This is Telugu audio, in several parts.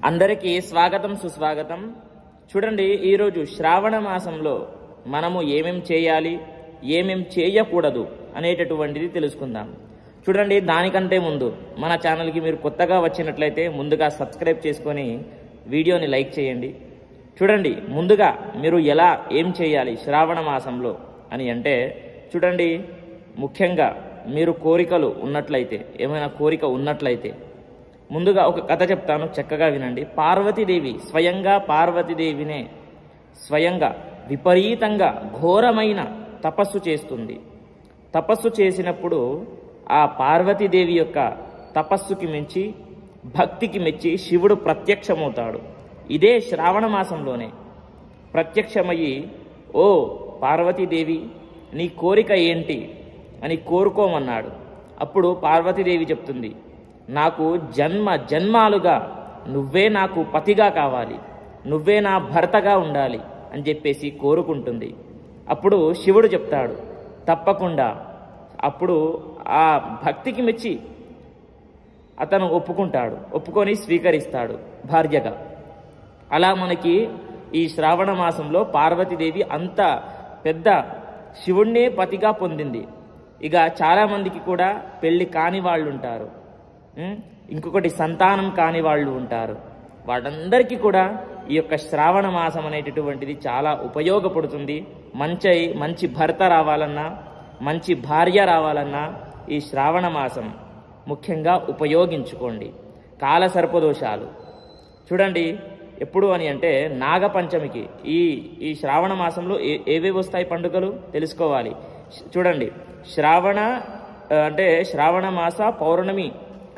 అందరికీ స్వాగతం సుస్వాగతం. చూడండి, ఈరోజు శ్రావణ మాసంలో మనము ఏమేం చేయాలి, ఏమేం చేయకూడదు అనేటటువంటిది తెలుసుకుందాం. చూడండి, దానికంటే ముందు మన ఛానల్కి మీరు కొత్తగా వచ్చినట్లయితే ముందుగా సబ్స్క్రైబ్ చేసుకొని వీడియోని లైక్ చేయండి. చూడండి, ముందుగా మీరు ఏం చేయాలి శ్రావణ మాసంలో అని అంటే, చూడండి, ముఖ్యంగా మీరు కోరికలు ఉన్నట్లయితే, ఏమైనా కోరిక ఉన్నట్లయితే ముందుగా ఒక కథ చెప్తాను, చక్కగా వినండి. పార్వతీదేవి పార్వతీదేవినే స్వయంగా విపరీతంగా ఘోరమైన తపస్సు చేస్తుంది. తపస్సు చేసినప్పుడు ఆ పార్వతీదేవి యొక్క తపస్సుకి మెచ్చి, భక్తికి మెచ్చి శివుడు ప్రత్యక్షమవుతాడు. ఇదే శ్రావణ మాసంలోనే ప్రత్యక్షమయ్యి, ఓ పార్వతీదేవి, నీ కోరిక ఏంటి అని కోరుకోమన్నాడు. అప్పుడు పార్వతీదేవి చెప్తుంది, నాకు జన్మాలుగా నువ్వే నాకు పతిగా కావాలి, నువ్వే నా భర్తగా ఉండాలి అని చెప్పేసి కోరుకుంటుంది. అప్పుడు శివుడు చెప్తాడు, తప్పకుండా. అప్పుడు ఆ భక్తికి మెచ్చి అతను ఒప్పుకొని స్వీకరిస్తాడు భార్యగా. అలా మనకి ఈ శ్రావణ మాసంలో పార్వతీదేవి అంత పెద్ద శివుణ్ణే పతిగా పొందింది. ఇక చాలామందికి కూడా పెళ్లి కాని వాళ్ళు ఉంటారు, ఇంకొకటి సంతానం కాని వాళ్ళు ఉంటారు. వాళ్ళందరికీ కూడా ఈ యొక్క శ్రావణ మాసం అనేటటువంటిది చాలా ఉపయోగపడుతుంది. మంచి భర్త రావాలన్నా, మంచి భార్య రావాలన్నా ఈ శ్రావణ మాసం ముఖ్యంగా ఉపయోగించుకోండి. కాల సర్పదోషాలు చూడండి, ఎప్పుడు అని అంటే నాగపంచమికి ఈ శ్రావణ మాసంలో ఏవేవి వస్తాయి పండుగలు తెలుసుకోవాలి. చూడండి, శ్రావణ మాస పౌర్ణమి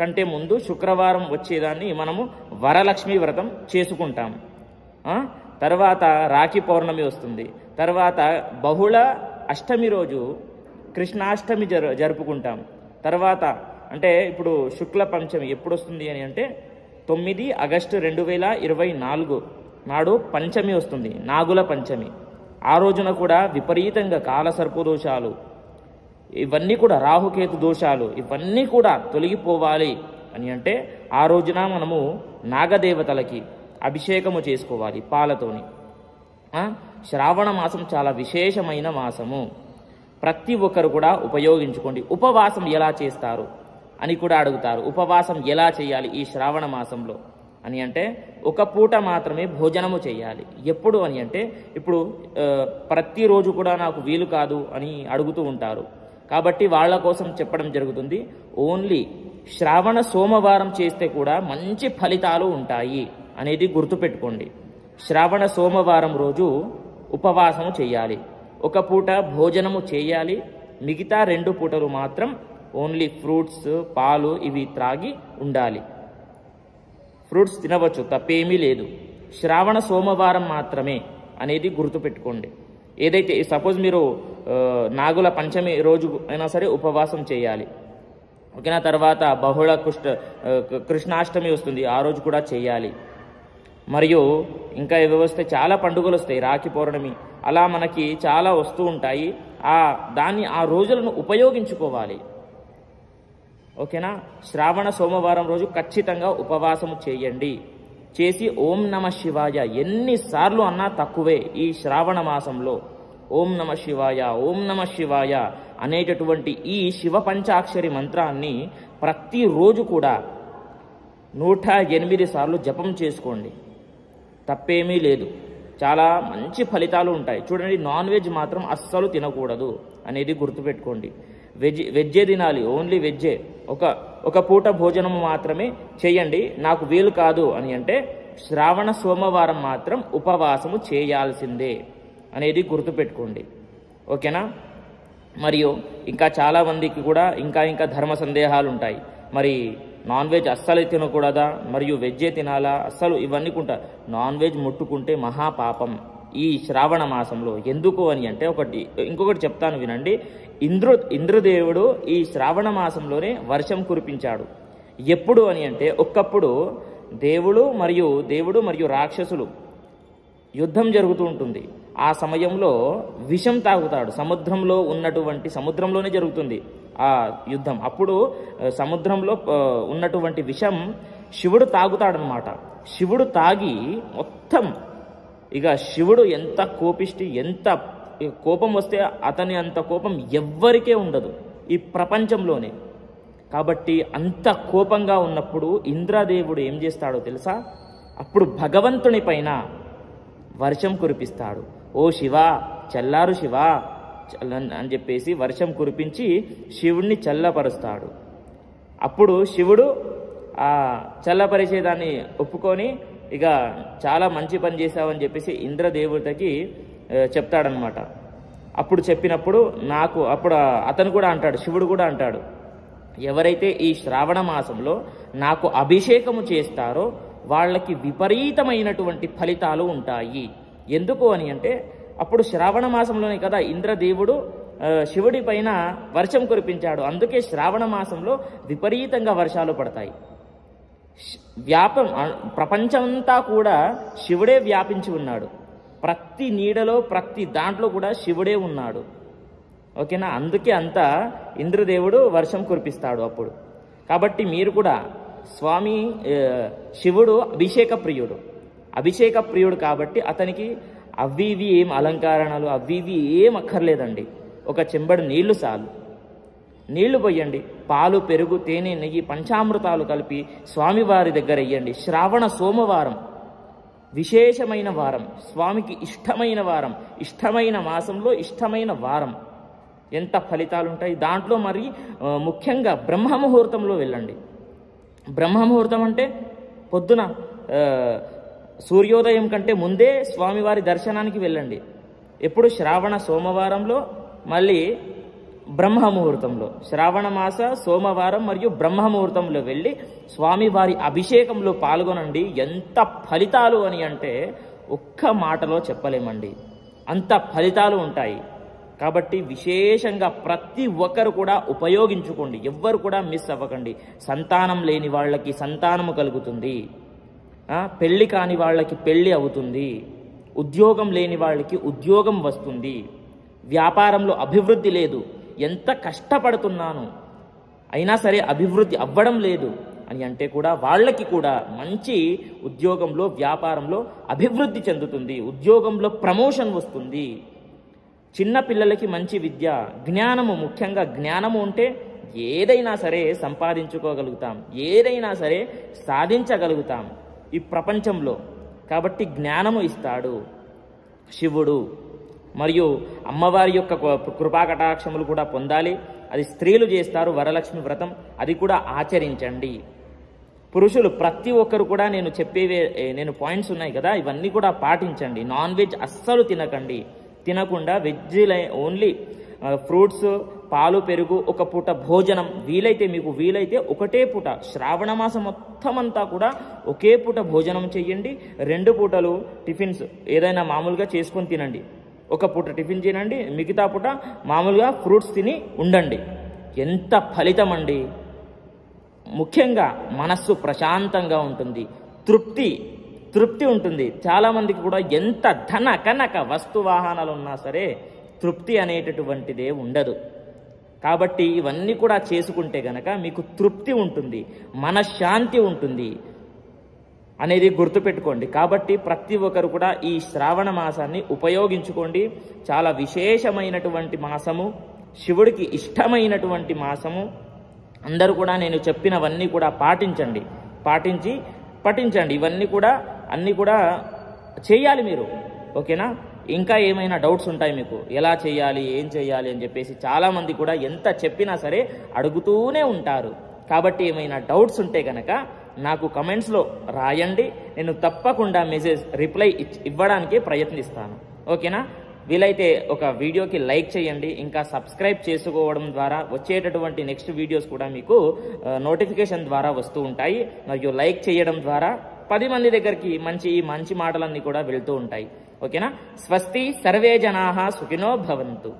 కంటే ముందు శుక్రవారం వచ్చేదాన్ని మనము వరలక్ష్మి వ్రతం చేసుకుంటాం. తర్వాత రాఖీ పౌర్ణమి వస్తుంది. తర్వాత బహుళ అష్టమి రోజు కృష్ణాష్టమి జరుపుకుంటాం. తర్వాత అంటే ఇప్పుడు శుక్ల పంచమి ఎప్పుడు వస్తుంది అని అంటే 9 ఆగస్టు 2024 నాడు పంచమి వస్తుంది, నాగుల పంచమి. ఆ రోజున కూడా విపరీతంగా కాల సర్పదోషాలు, ఇవన్నీ కూడా రాహుకేతు దోషాలు ఇవన్నీ కూడా తొలగిపోవాలి అని అంటే ఆ రోజున మనము నాగదేవతలకి అభిషేకము చేసుకోవాలి పాలతోని. శ్రావణ మాసం చాలా విశేషమైన మాసము, ప్రతి ఒక్కరు కూడా ఉపయోగించుకోండి. ఉపవాసం ఎలా చేస్తారు అని కూడా అడుగుతారు. ఉపవాసం ఎలా చేయాలి ఈ శ్రావణ మాసంలో అని అంటే, ఒక పూట మాత్రమే భోజనము చేయాలి. ఎప్పుడు అని అంటే, ఇప్పుడు ప్రతిరోజు కూడా నాకు వీలు కాదు అని అడుగుతూ ఉంటారు. కాబట్టి వాళ్ళ కోసం చెప్పడం జరుగుతుంది. ఓన్లీ శ్రావణ సోమవారం చేస్తే కూడా మంచి ఫలితాలు ఉంటాయి అనేది గుర్తుపెట్టుకోండి. శ్రావణ సోమవారం రోజు ఉపవాసము చేయాలి, ఒక పూట భోజనము చేయాలి. మిగతా 2 పూటలు మాత్రం ఓన్లీ ఫ్రూట్స్, పాలు ఇవి త్రాగి ఉండాలి. ఫ్రూట్స్ తినవచ్చు, తప్పేమీ లేదు. శ్రావణ సోమవారం మాత్రమే అనేది గుర్తుపెట్టుకోండి. ఏదైతే సపోజ్ మీరు నాగుల పంచమి రోజు అయినా సరే ఉపవాసం చేయాలి, ఓకేనా. తర్వాత బహుళ కృష్ణాష్టమి వస్తుంది, ఆ రోజు కూడా చేయాలి. మరియు ఇంకా ఏవి వస్తే చాలా పండుగలు వస్తాయి, రాఖీ పౌర్ణమి, అలా మనకి చాలా వస్తూ ఉంటాయి. ఆ రోజులను ఉపయోగించుకోవాలి, ఓకేనా. శ్రావణ సోమవారం రోజు ఖచ్చితంగా ఉపవాసము చేయండి. చేసి ఓం నమ శివాయ ఎన్నిసార్లు అన్నా తక్కువే. ఈ శ్రావణ మాసంలో ఓం నమ శివాయ, ఓం నమ శివాయ అనేటటువంటి ఈ శివ పంచాక్షరి మంత్రాన్ని ప్రతిరోజు కూడా 108 సార్లు జపం చేసుకోండి, తప్పేమీ లేదు. చాలా మంచి ఫలితాలు ఉంటాయి. చూడండి, నాన్ వెజ్ మాత్రం అస్సలు తినకూడదు అనేది గుర్తుపెట్టుకోండి. వెజ్జే తినాలి, ఓన్లీ వెజ్జే. ఒక పూట భోజనము మాత్రమే చేయండి. నాకు వీలు కాదు అని అంటే శ్రావణ సోమవారం మాత్రం ఉపవాసము చేయాల్సిందే అనేది గుర్తుపెట్టుకోండి, ఓకేనా. మరియు ఇంకా చాలామందికి కూడా ఇంకా ధర్మ సందేహాలు ఉంటాయి. మరి నాన్ వెజ్ అస్సలు తినకూడదా, మరియు వెజ్జే తినాలా, అస్సలు ఇవన్నీ నాన్ వెజ్ ముట్టుకుంటే మహాపాపం ఈ శ్రావణ మాసంలో. ఎందుకు అని అంటే ఇంకొకటి చెప్తాను వినండి. ఇంద్రదేవుడు ఈ శ్రావణ మాసంలోనే వర్షం కురిపించాడు. ఎప్పుడు అని అంటే, ఒకప్పుడు దేవుడు మరియు రాక్షసులు యుద్ధం జరుగుతూ ఉంటుంది. ఆ సమయంలో విషం తాగుతాడు. సముద్రంలోనే జరుగుతుంది ఆ యుద్ధం. అప్పుడు సముద్రంలో ఉన్నటువంటి విషం శివుడు తాగుతాడనమాట. శివుడు తాగి మొత్తం ఇక శివుడు ఎంత కోపిష్టి, ఎంత కోపం వస్తే అతని అంత కోపం ఎవ్వరికే ఉండదు ఈ ప్రపంచంలోనే. కాబట్టి అంత కోపంగా ఉన్నప్పుడు ఇంద్రదేవుడు ఏం చేస్తాడో తెలుసా? అప్పుడు భగవంతుని పైన వర్షం కురిపిస్తాడు. ఓ శివా, చల్లారు శివా అని చెప్పేసి వర్షం కురిపించి శివుణ్ణి చల్లపరుస్తాడు. అప్పుడు శివుడు ఆ చల్లపరిచేదాన్ని ఒప్పుకొని ఇక చాలా మంచి పని చేశావని చెప్పేసి ఇంద్రదేవతకి చెప్తాడనమాట. అప్పుడు చెప్పినప్పుడు అప్పుడు అతను కూడా అంటాడు, శివుడు కూడా అంటాడు, ఎవరైతే ఈ శ్రావణ మాసంలో నాకు అభిషేకము చేస్తారో వాళ్ళకి విపరీతమైనటువంటి ఫలితాలు ఉంటాయి. ఎందుకు అని అంటే అప్పుడు శ్రావణ మాసంలోనే కదా ఇంద్రదేవుడు శివుడి పైన వర్షం కురిపించాడు. అందుకే శ్రావణ మాసంలో విపరీతంగా వర్షాలు పడతాయి. ప్రపంచమంతా కూడా శివుడే వ్యాపించి ఉన్నాడు. ప్రతి నీడలో ప్రతి దాంట్లో కూడా శివుడే ఉన్నాడు. ఓకేనా? అందుకే అంతా ఇంద్రదేవుడు వర్షం కురిపిస్తాడు అప్పుడు. కాబట్టి మీరు కూడా స్వామి శివుడు అభిషేక ప్రియుడు కాబట్టి అతనికి అవి ఇవి ఏం అలంకరణలు అవి ఇవి ఏం అక్కర్లేదండి. ఒక చెంబడు నీళ్లు చాలు. నీళ్లు పోయండి, పాలు, పెరుగు, తేనె, నెయ్యి, పంచామృతాలు కలిపి స్వామివారి దగ్గర ఇయ్యండి. శ్రావణ సోమవారం విశేషమైన వారం, స్వామికి ఇష్టమైన వారం, ఇష్టమైన మాసంలో ఇష్టమైన వారం. ఎంత ఫలితాలు ఉంటాయి దాంట్లో. మరి ముఖ్యంగా బ్రహ్మముహూర్తంలో వెళ్ళండి. బ్రహ్మముహూర్తం అంటే పొద్దున సూర్యోదయం కంటే ముందే స్వామివారి దర్శనానికి వెళ్ళండి. ఎప్పుడు? శ్రావణ సోమవారంలో, మళ్ళీ బ్రహ్మముహూర్తంలో. శ్రావణ మాస సోమవారం మరియు బ్రహ్మముహూర్తంలో వెళ్ళి స్వామివారి అభిషేకంలో పాల్గొనండి. ఎంత ఫలితాలు అని అంటే ఒక్క మాటలో చెప్పలేమండి, అంత ఫలితాలు ఉంటాయి. కాబట్టి విశేషంగా ప్రతి ఒక్కరు కూడా ఉపయోగించుకోండి. ఎవ్వరు కూడా మిస్ అవ్వకండి. సంతానం లేని వాళ్ళకి సంతానము కలుగుతుంది, పెళ్లి కాని వాళ్ళకి పెళ్లి అవుతుంది, ఉద్యోగం లేని వాళ్ళకి ఉద్యోగం వస్తుంది, వ్యాపారంలో అభివృద్ధి లేదు, ఎంత కష్టపడుతున్నాను అయినా సరే అభివృద్ధి అవ్వడం లేదు అని అంటే కూడా వాళ్ళకి కూడా మంచి ఉద్యోగంలో వ్యాపారంలో అభివృద్ధి చెందుతుంది, ఉద్యోగంలో ప్రమోషన్ వస్తుంది. చిన్న పిల్లలకి మంచి విద్య, జ్ఞానము, ముఖ్యంగా జ్ఞానము ఉంటే ఏదైనా సరే సంపాదించుకోగలుగుతాం, ఏదైనా సరే సాధించగలుగుతాం ఈ ప్రపంచంలో. కాబట్టి జ్ఞానము ఇస్తాడు శివుడు. మరియు అమ్మవారి యొక్క కృపాకటాక్షములు కూడా పొందాలి. అది స్త్రీలు చేస్తారు వరలక్ష్మి వ్రతం, అది కూడా ఆచరించండి. పురుషులు ప్రతి ఒక్కరు కూడా నేను పాయింట్స్ ఉన్నాయి కదా, ఇవన్నీ కూడా పాటించండి. నాన్ వెజ్ అస్సలు తినకండి. తినకుండా వెజ్ ఓన్లీ ఫ్రూట్స్, పాలు, పెరుగు, ఒక పూట భోజనం, మీకు వీలైతే ఒకటే పూట శ్రావణ మాసం మొత్తం అంతా కూడా ఒకే పూట భోజనం చెయ్యండి. 2 పూటలు టిఫిన్స్ ఏదైనా మామూలుగా చేసుకొని తినండి. ఒక పూట టిఫిన్ తినండి, మిగతా పూట మామూలుగా ఫ్రూట్స్ తిని ఉండండి. ఎంత ఫలితం అండి! ముఖ్యంగా మనస్సు ప్రశాంతంగా ఉంటుంది, తృప్తి ఉంటుంది. చాలామందికి కూడా ఎంత ధన కనక వస్తు వాహనాలు ఉన్నా సరే తృప్తి అనేటటువంటిదే ఉండదు. కాబట్టి ఇవన్నీ కూడా చేసుకుంటే గనక మీకు తృప్తి ఉంటుంది, మనశ్శాంతి ఉంటుంది అనేది గుర్తుపెట్టుకోండి. కాబట్టి ప్రతి ఒక్కరు కూడా ఈ శ్రావణ మాసాన్ని ఉపయోగించుకోండి. చాలా విశేషమైనటువంటి మాసము, శివుడికి ఇష్టమైనటువంటి మాసము. అందరూ కూడా నేను చెప్పినవన్నీ కూడా పఠించండి. ఇవన్నీ కూడా అన్నీ కూడా చేయాలి మీరు. ఓకేనా? ఇంకా ఏమైనా డౌట్స్ ఉంటాయి మీకు, ఎలా చేయాలి, ఏం చేయాలి అని చెప్పేసి చాలామంది కూడా ఎంత చెప్పినా సరే అడుగుతూనే ఉంటారు. కాబట్టి ఏమైనా డౌట్స్ ఉంటే కనుక నాకు కమెంట్స్లో రాయండి, నేను తప్పకుండా రిప్లై ఇవ్వడానికి ప్రయత్నిస్తాను. ఓకేనా? వీలైతే ఒక వీడియోకి లైక్ చేయండి, ఇంకా సబ్స్క్రైబ్ చేసుకోవడం ద్వారా వచ్చేటటువంటి నెక్స్ట్ వీడియోస్ కూడా మీకు నోటిఫికేషన్ ద్వారా వస్తూ ఉంటాయి. మరియు లైక్ చేయడం ద్వారా 10 మంది దగ్గరికి మంచి మాటలన్నీ కూడా వెళ్తూ ఉంటాయి. ఓకేనా? స్వస్తి, సర్వే జనాః సుఖినో భవంతు.